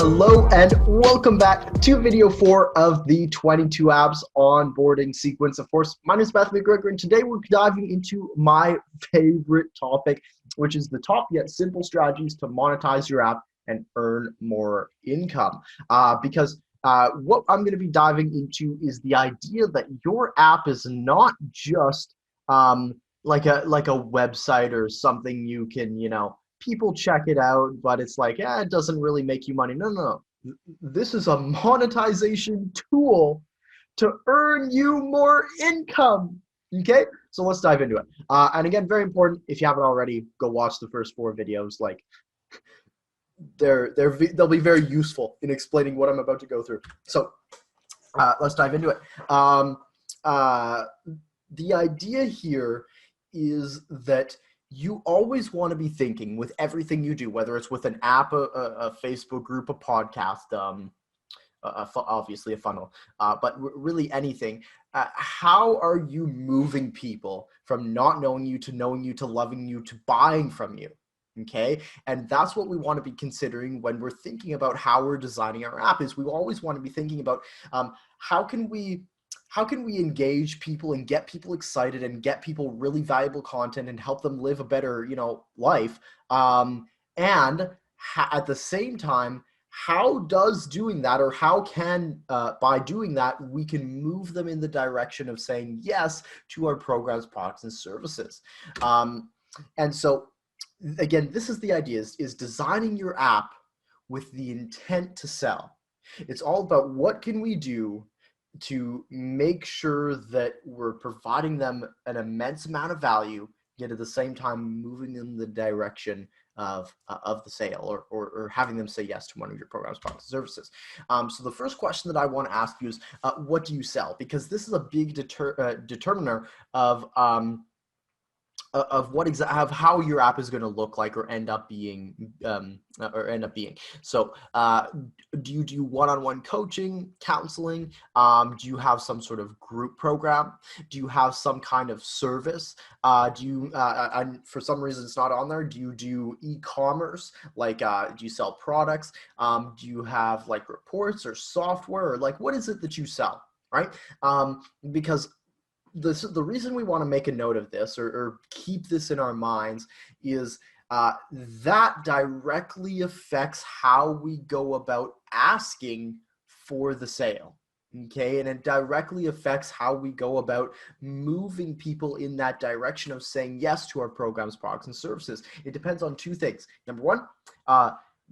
Hello and welcome back to video 4 of the 22 apps onboarding sequence. Of course, my name is Beth McGregor, and today we're diving into my favorite topic, which is the top yet simple strategies to monetize your app and earn more income. Because what I'm going to be diving into is the idea that your app is not just like a website or something you can, people check it out, but it's like, it doesn't really make you money. No. This is a monetization tool to earn you more income. Okay, so let's dive into it. And again, very important, if you haven't already, go watch the first 4 videos. Like, they'll be very useful in explaining what I'm about to go through. So let's dive into it. The idea here is that you always want to be thinking with everything you do, whether it's with an app, a Facebook group, a podcast, obviously a funnel, but really anything. How are you moving people from not knowing you to loving you to buying from you? Okay, and that's what we want to be considering when we're thinking about how we're designing our app. Is we always want to be thinking about how can we engage people and get people excited and get people really valuable content and help them live a better, life. And at the same time, how does doing that, or how can, by doing that, we can move them in the direction of saying yes to our programs, products, and services. And so, again, this is the idea, is designing your app with the intent to sell. It's all about what can we do to make sure that we're providing them an immense amount of value, yet at the same time moving them in the direction of the sale, or having them say yes to one of your programs, products, and services. So the first question that I want to ask you is, what do you sell? Because this is a big determiner of how your app is going to look like or end up being. So do you do one-on-one coaching, counseling? Do you have some sort of group program? Do you have some kind of service? Do you and for some reason it's not on there, do you do e-commerce? Like, do you sell products? Do you have like reports or software, or like what is it that you sell, right? Because the reason we want to make a note of this, or keep this in our minds, is that directly affects how we go about asking for the sale. Okay, and it directly affects how we go about moving people in that direction of saying yes to our programs, products, and services. It depends on 2 things. Number one,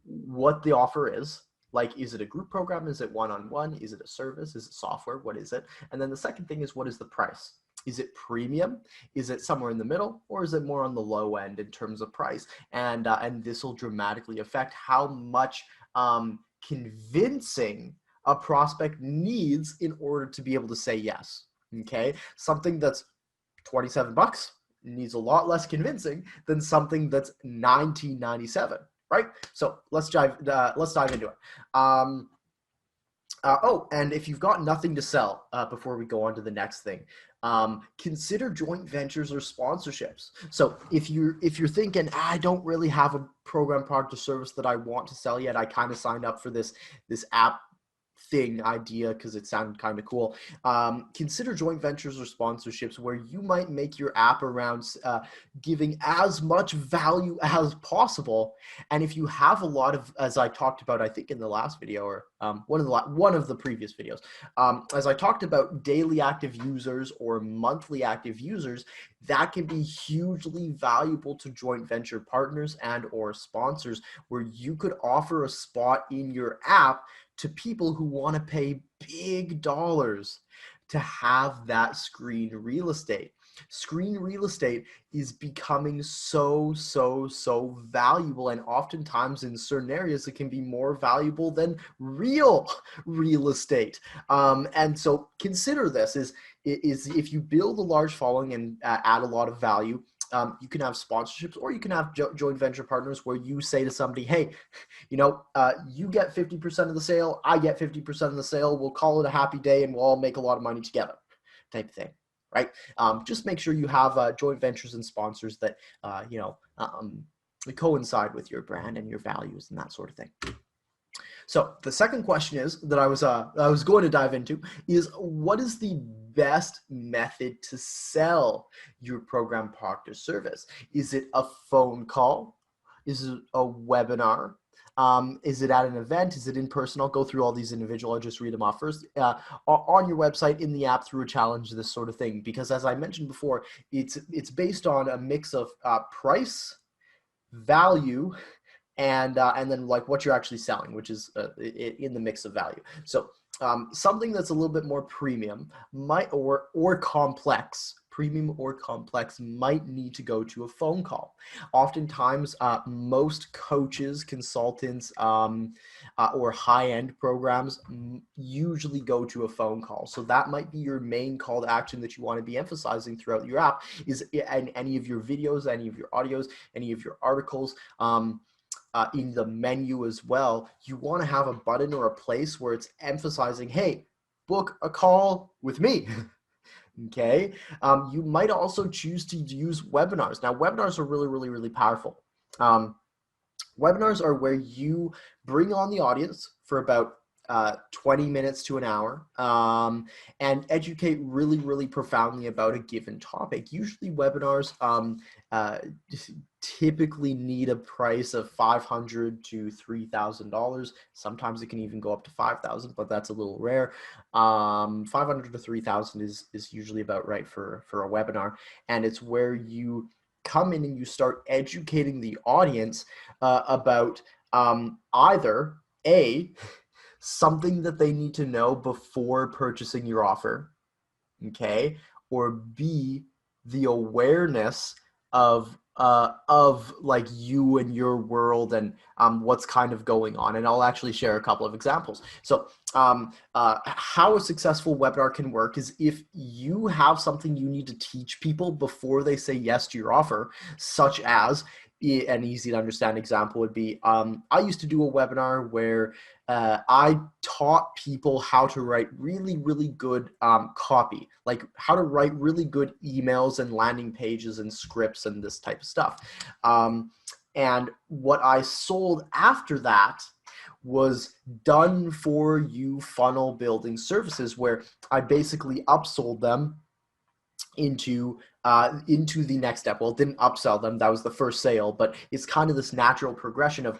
what the offer is. Like, is it a group program? Is it one-on-one? Is it a service? Is it software? What is it? And then the second thing is, what is the price? Is it premium? Is it somewhere in the middle? Or is it more on the low end in terms of price? And this will dramatically affect how much convincing a prospect needs in order to be able to say yes. Okay, something that's $27 needs a lot less convincing than something that's $19.97. Right? So let's dive into it. Oh, and if you've got nothing to sell, before we go on to the next thing, consider joint ventures or sponsorships. So if you're thinking, I don't really have a program, product, or service that I want to sell yet, I kind of signed up for this app thing idea because it sounded kind of cool. Consider joint ventures or sponsorships where you might make your app around giving as much value as possible. And if you have a lot of, as I talked about, I think in the last video, or one of the previous videos, as I talked about daily active users or monthly active users, that can be hugely valuable to joint venture partners and or sponsors, where you could offer a spot in your app to people who want to pay big dollars to have that screen real estate. Screen real estate is becoming so valuable, and oftentimes in certain areas it can be more valuable than real estate. And so consider this is if you build a large following and add a lot of value, you can have sponsorships, or you can have joint venture partners where you say to somebody, hey, you get 50% of the sale, I get 50% of the sale, we'll call it a happy day and we'll all make a lot of money together, type of thing, right? Just make sure you have joint ventures and sponsors that, coincide with your brand and your values and that sort of thing. So the second question is that I was going to dive into is, what is the best method to sell your program, product, or service? Is it a phone call? Is it a webinar? Is it at an event? Is it in person? I'll go through all these individual. I'll just read them off first. On your website, in the app, through a challenge, this sort of thing. Because as I mentioned before, it's based on a mix of price, value, and then like what you're actually selling, which is in the mix of value. So something that's a little bit more premium might or complex, premium or complex, might need to go to a phone call. Oftentimes, most coaches, consultants, or high-end programs usually go to a phone call. So that might be your main call to action that you want to be emphasizing throughout your app, is in any of your videos, any of your audios, any of your articles. In the menu as well, you want to have a button or a place where it's emphasizing, hey, book a call with me. Okay. You might also choose to use webinars. Now, webinars are really, really, really powerful. Webinars are where you bring on the audience for about 20 minutes to an hour and educate really, really profoundly about a given topic. Usually webinars typically need a price of $500 to $3,000. Sometimes it can even go up to $5,000, but that's a little rare. 500 to 3,000 is usually about right for a webinar, and it's where you come in and you start educating the audience about either something that they need to know before purchasing your offer, okay, or B, the awareness of like you and your world and what's kind of going on. And I'll actually share a couple of examples. So how a successful webinar can work is if you have something you need to teach people before they say yes to your offer, such as, an easy to understand example would be, I used to do a webinar where I taught people how to write really, really good copy, like how to write really good emails and landing pages and scripts and this type of stuff. And what I sold after that was done for you funnel building services, where I basically upsold them into the next step. Well, it didn't upsell them, that was the first sale, but it's kind of this natural progression of,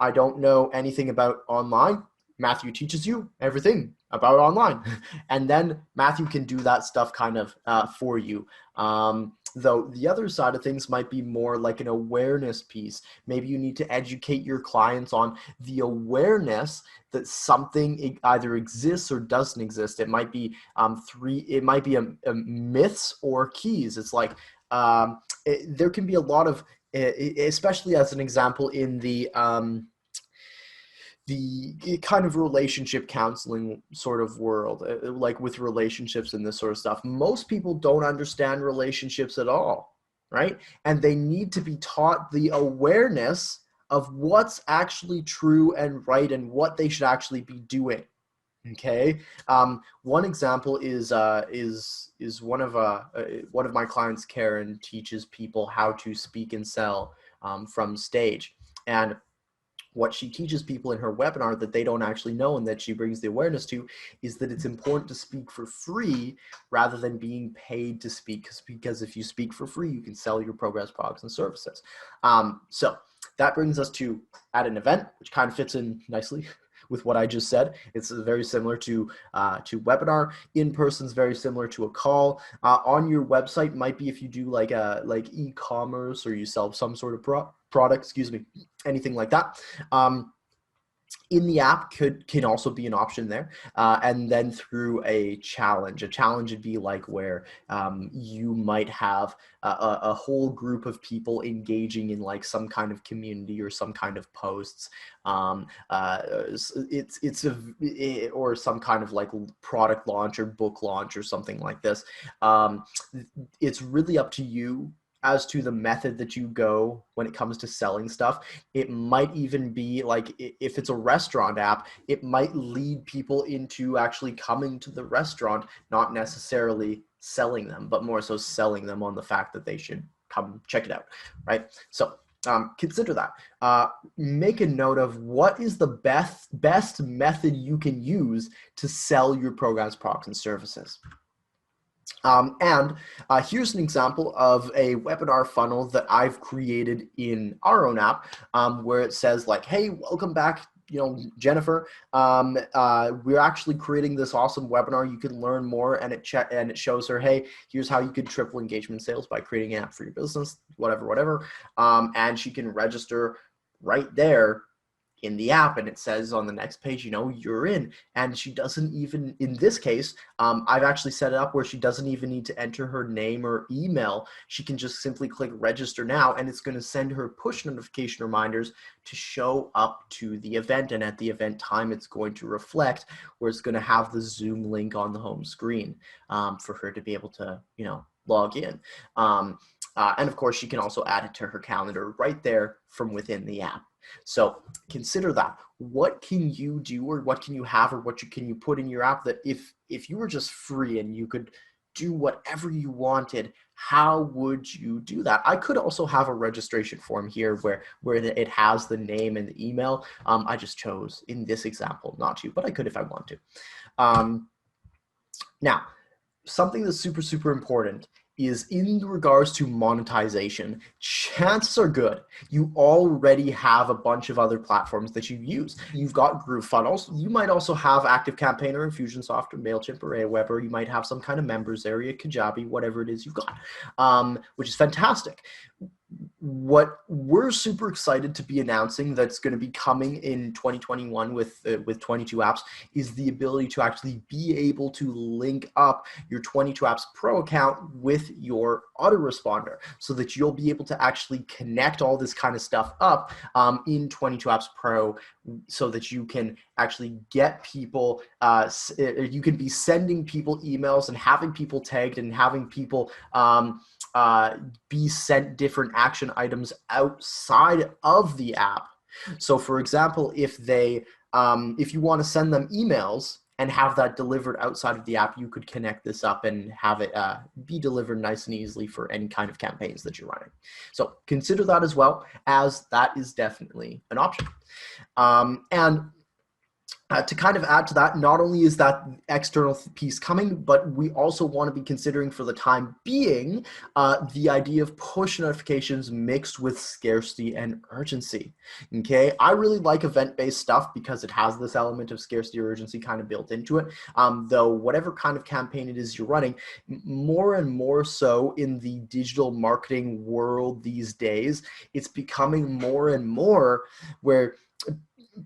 I don't know anything about online, Matthew teaches you everything about online, and then Matthew can do that stuff kind of for you. Though the other side of things might be more like an awareness piece. Maybe you need to educate your clients on the awareness that something either exists or doesn't exist. It might be myths or keys. It's like there can be a lot of, especially as an example in the kind of relationship counseling sort of world, like with relationships and this sort of stuff. Most people don't understand relationships at all, right? And they need to be taught the awareness of what's actually true and right and what they should actually be doing. Okay. One example is one of my clients, Karen, teaches people how to speak and sell from stage. And what she teaches people in her webinar that they don't actually know and that she brings the awareness to is that it's important to speak for free rather than being paid to speak, because if you speak for free, you can sell your programs, products, and services. So that brings us to at an event, which kind of fits in nicely with what I just said. It's very similar to webinar. In person is very similar to a call. On your website might be if you do like e-commerce or you sell some sort of product, excuse me, anything like that. In the app can also be an option there. And then through a challenge would be like where you might have a whole group of people engaging in like some kind of community or some kind of posts. Or some kind of like product launch or book launch or something like this. It's really up to you as to the method that you go when it comes to selling stuff. It might even be like, if it's a restaurant app, it might lead people into actually coming to the restaurant, not necessarily selling them, but more so selling them on the fact that they should come check it out, right? So consider that. Make a note of what is the best method you can use to sell your programs, products, and services. And here's an example of a webinar funnel that I've created in our own app, where it says like, hey, welcome back, Jennifer. We're actually creating this awesome webinar. You can learn more, and it shows her, hey, here's how you could triple engagement sales by creating an app for your business, whatever. And she can register right there in the app, and it says on the next page, you're in. And she doesn't even, in this case, I've actually set it up where she doesn't even need to enter her name or email. She can just simply click register now, and it's going to send her push notification reminders to show up to the event. And at the event time, it's going to reflect where it's going to have the Zoom link on the home screen for her to be able to, log in. And of course, she can also add it to her calendar right there from within the app. So consider that. What can you do, or what can you have, or can you put in your app that if you were just free and you could do whatever you wanted, how would you do that? I could also have a registration form here where it has the name and the email. I just chose in this example not to, but I could if I want to. Now, something that's super, super important is in regards to monetization. Chances are good you already have a bunch of other platforms that you use. You've got GrooveFunnels. You might also have ActiveCampaign or Infusionsoft or MailChimp or Aweber. You might have some kind of members area, Kajabi, whatever it is you've got, which is fantastic. What we're super excited to be announcing that's going to be coming in 2021 with 22 apps is the ability to actually be able to link up your 22 apps pro account with your autoresponder, so that you'll be able to actually connect all this kind of stuff up in 22 apps pro, so that you can actually get people, you can be sending people emails and having people tagged and having people be sent different action items outside of the app. So for example, if you want to send them emails and have that delivered outside of the app, you could connect this up and have it be delivered nice and easily for any kind of campaigns that you're running. So consider that as well, as that is definitely an option. And to kind of add to that, not only is that external piece coming, but we also want to be considering for the time being the idea of push notifications mixed with scarcity and urgency. Okay, I really like event-based stuff because it has this element of scarcity or urgency kind of built into it. Though whatever kind of campaign it is you're running, more and more so in the digital marketing world these days, it's becoming more and more where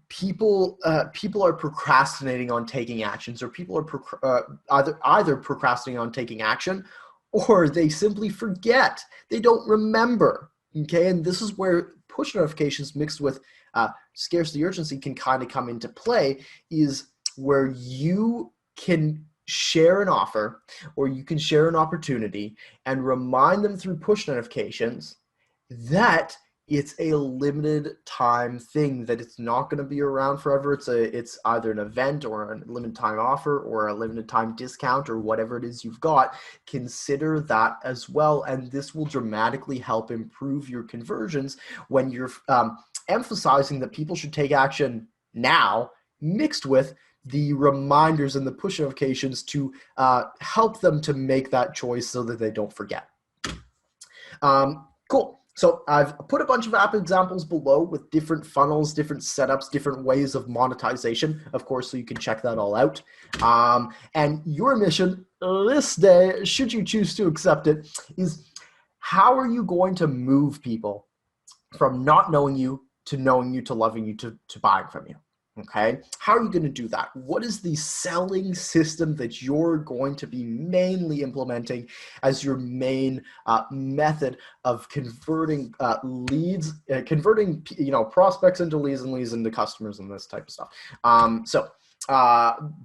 people are procrastinating on taking actions, or people are either procrastinating on taking action, or they simply forget. They don't remember. Okay, and this is where push notifications mixed with scarcity urgency can kind of come into play, is where you can share an offer or you can share an opportunity and remind them through push notifications that it's a limited time thing, that it's not going to be around forever. It's either an event or a limited time offer or a limited time discount or whatever it is you've got. Consider that as well, and this will dramatically help improve your conversions when you're emphasizing that people should take action now, mixed with the reminders and the push notifications to help them to make that choice so that they don't forget. Cool. So I've put a bunch of app examples below with different funnels, different setups, different ways of monetization, of course, so you can check that all out. And your mission this day, should you choose to accept it, is how are you going to move people from not knowing you to knowing you, to loving you, to buying from you? Okay, how are you going to do that? What is the selling system that you're going to be mainly implementing as your main method of converting leads, converting prospects into leads and leads into customers and this type of stuff?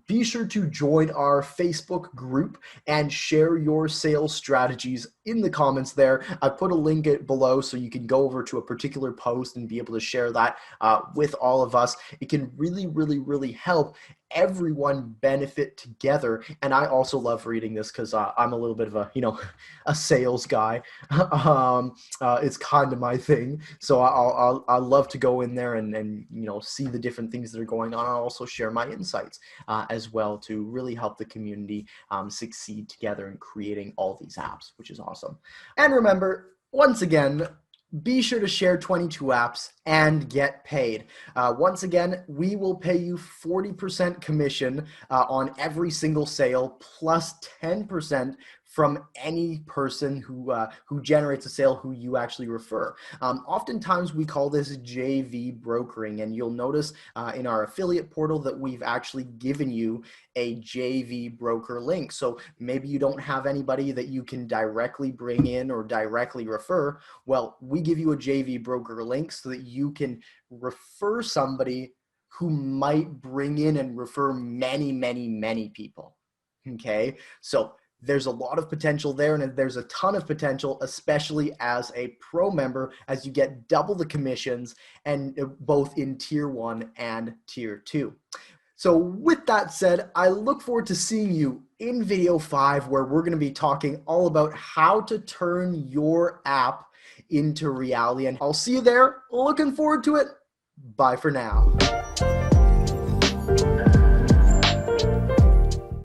Be sure to join our Facebook group and share your sales strategies in the comments there. I put a link below so you can go over to a particular post and be able to share that with all of us. It can really, really, really help everyone benefit together. And I also love reading this because I'm a little bit of a, a sales guy. It's kind of my thing. So I'll love to go in there and see the different things that are going on. I'll also share my insights as well to really help the community succeed together in creating all these apps, which is awesome. And remember, once again, be sure to share 22 apps and get paid. Once again, we will pay you 40% commission on every single sale, plus 10% from any person who generates a sale who you actually refer. Oftentimes we call this JV brokering, and you'll notice in our affiliate portal that we've actually given you a JV broker link. So maybe you don't have anybody that you can directly bring in or directly refer. Well, we give you a JV broker link so that you can refer somebody who might bring in and refer many, many, many people. Okay, so there's a lot of potential there, and there's a ton of potential, especially as a pro member, as you get double the commissions, and both in tier 1 and tier 2. So with that said, I look forward to seeing you in video 5, where we're going to be talking all about how to turn your app into reality. And I'll see you there. Looking forward to it. Bye for now.